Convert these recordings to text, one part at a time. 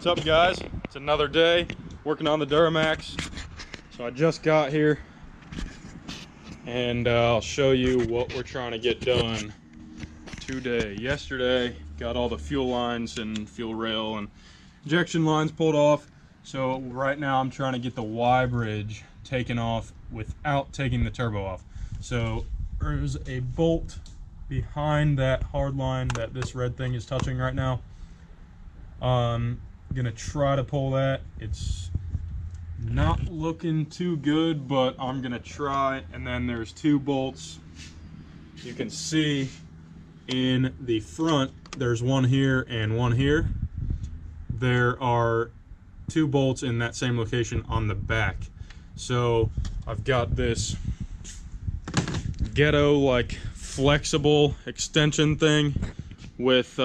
What's up, guys? It's another day working on the DURAMAX. So I just got here and I'll show you what we're trying to get done today. Yesterday got all the fuel lines and fuel rail and injection lines pulled off. So right now I'm trying to get the Y bridge taken off without taking the turbo off. So there's a bolt behind that hard line that this red thing is touching right now. I'm gonna try to pull that. It's not looking too good, but I'm gonna try. And then there's two bolts. You can see in the front there's one here and one here. There are two bolts in that same location on the back. So I've got this ghetto like flexible extension thing with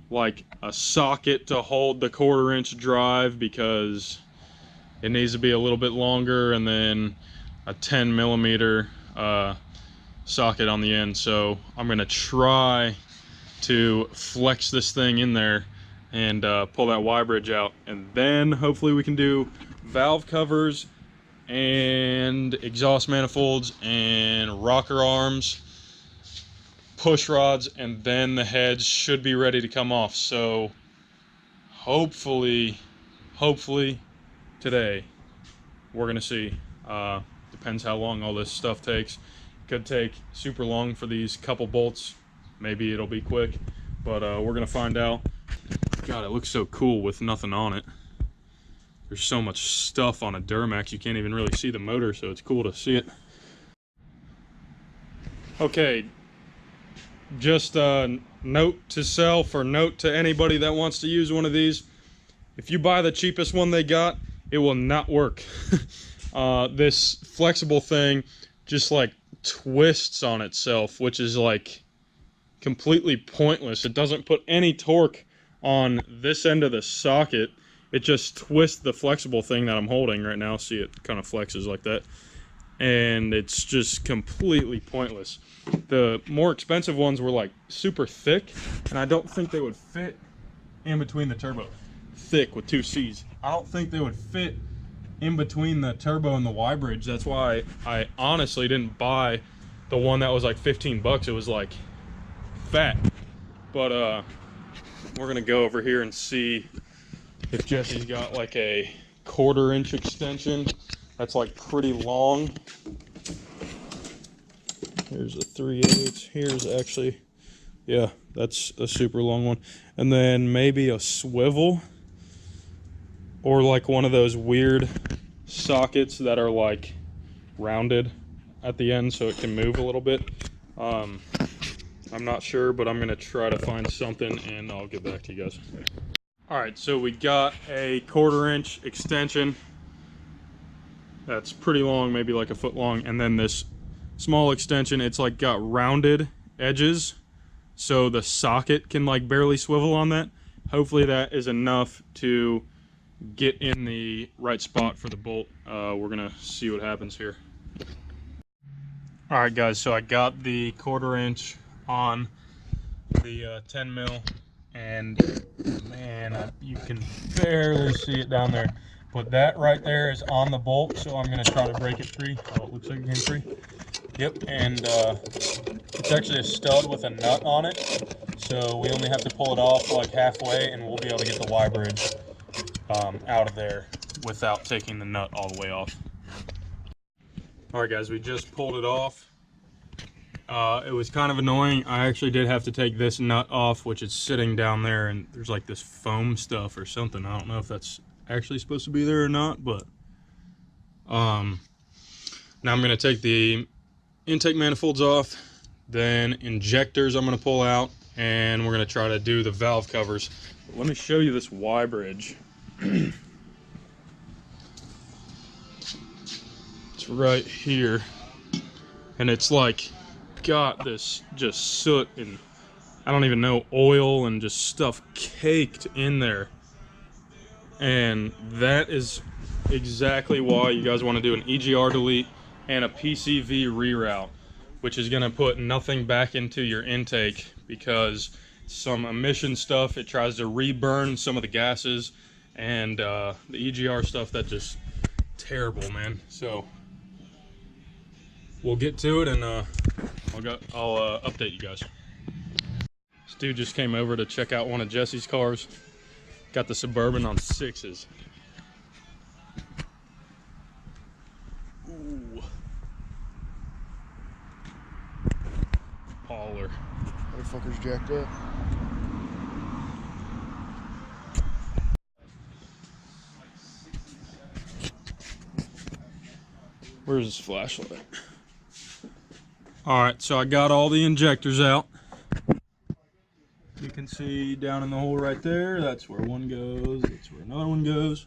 like a socket to hold the 1/4 inch drive because it needs to be a little bit longer, and then a 10 millimeter socket on the end. So I'm gonna try to flex this thing in there and pull that Y bridge out, and then hopefully we can do valve covers and exhaust manifolds and rocker arms, push rods, and then the heads should be ready to come off. So hopefully today we're gonna see. Depends how long all this stuff takes. Could take super long for these couple bolts. Maybe it'll be quick, but we're gonna find out. God, it looks so cool with nothing on it. There's so much stuff on a DURAMAX, you can't even really see the motor, so it's cool to see it. Okay, just a note to self, or note to anybody that wants to use one of these. If you buy the cheapest one they got, it will not work. This flexible thing just like twists on itself, which is like completely pointless. It doesn't put any torque on this end of the socket. It just twists the flexible thing that I'm holding right now. See, it kind of flexes like that, and it's just completely pointless. The more expensive ones were like super thick, and I don't think they would fit in between the turbo. Thick with 2 C's. I don't think they would fit in between the turbo and the Y bridge. That's why I honestly didn't buy the one that was like 15 bucks. It was like fat. But we're gonna go over here and see if Jesse's got like a 1/4 inch extension that's like pretty long. Here's a 3/8. Here's actually, yeah, that's a super long one. And then maybe a swivel, or like one of those weird sockets that are like rounded at the end so it can move a little bit. I'm not sure, but I'm gonna try to find something and I'll get back to you guys. All right, so we got a 1/4 inch extension that's pretty long, maybe like a foot long, and then this small extension. It's like got rounded edges, so the socket can like barely swivel on that. Hopefully that is enough to get in the right spot for the bolt. We're gonna see what happens here. All right, guys, so I got the 1/4 inch on the 10 mil, and man, you can barely see it down there, but that right there is on the bolt, so I'm gonna try to break it free. Oh, it looks like it came free. Yep, and it's actually a stud with a nut on it, so we only have to pull it off like halfway and we'll be able to get the Y bridge out of there without taking the nut all the way off. Alright guys, we just pulled it off. It was kind of annoying. I actually did have to take this nut off, which is sitting down there, and there's like this foam stuff or something. I don't know if that's actually supposed to be there or not, but now I'm going to take the intake manifolds off, then injectors I'm going to pull out, and we're going to try to do the valve covers. But let me show you this Y bridge. It's right here, and it's like got this just soot and I don't even know, oil and just stuff caked in there, and that is exactly why you guys want to do an EGR delete and a PCV reroute, which is going to put nothing back into your intake, because some emission stuff. It tries to reburn some of the gases, and the EGR stuff, that just terrible, man. So we'll get to it, and I'll update you guys. This dude just came over to check out one of Jesse's cars. Got the Suburban on 6s. Ooh. Hauler. Motherfucker's jacked up. Where's his flashlight? Alright, so I got all the injectors out. You can see down in the hole right there, that's where one goes, that's where another one goes.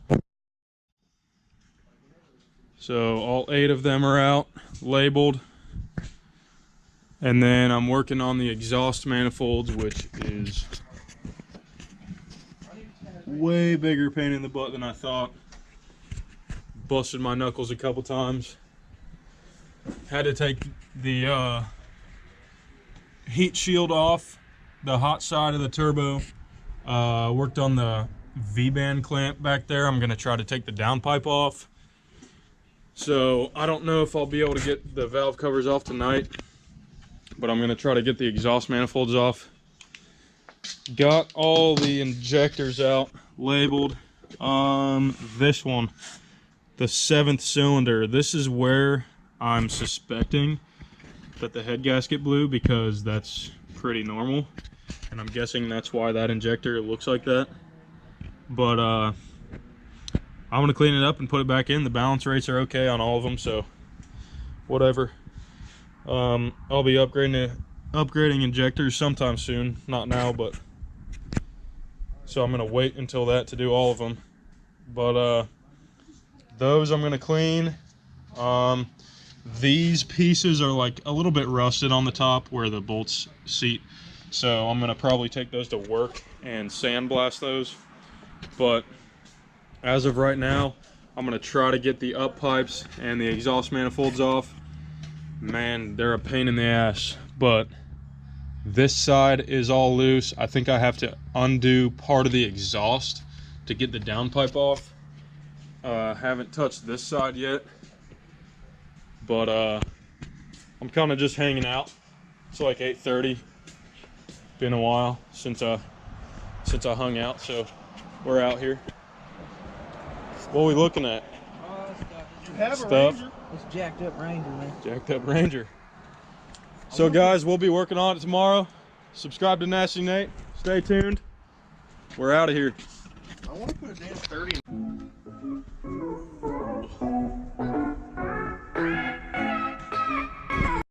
So all 8 of them are out, labeled. And then I'm working on the exhaust manifolds, which is way bigger pain in the butt than I thought. Busted my knuckles a couple times. Had to take the heat shield off the hot side of the turbo. Worked on the V-band clamp back there. I'm gonna try to take the downpipe off. So I don't know if I'll be able to get the valve covers off tonight, but I'm gonna try to get the exhaust manifolds off. Got all the injectors out, labeled. This one, the 7th cylinder. This is where I'm suspecting that the head gasket blew, because that's pretty normal. And I'm guessing that's why that injector looks like that. But I'm gonna clean it up and put it back in. The balance rates are okay on all of them, so whatever. I'll be upgrading injectors sometime soon. Not now, but so I'm gonna wait until that to do all of them. But those I'm gonna clean. These pieces are like a little bit rusted on the top where the bolts seat, so I'm gonna probably take those to work and sandblast those. But as of right now, I'm gonna try to get the up pipes and the exhaust manifolds off. Man, they're a pain in the ass, but this side is all loose. I think I have to undo part of the exhaust to get the downpipe off. Haven't touched this side yet, but I'm kind of just hanging out. It's like 8:30. Been a while since I hung out, so we're out here. What are we looking at? You have Stuff. a Ranger? It's jacked up Ranger, man. Jacked up Ranger. So guys, we'll be working on it tomorrow. Subscribe to Nasty Nate. Stay tuned. We're out of here. I want to put a damn 30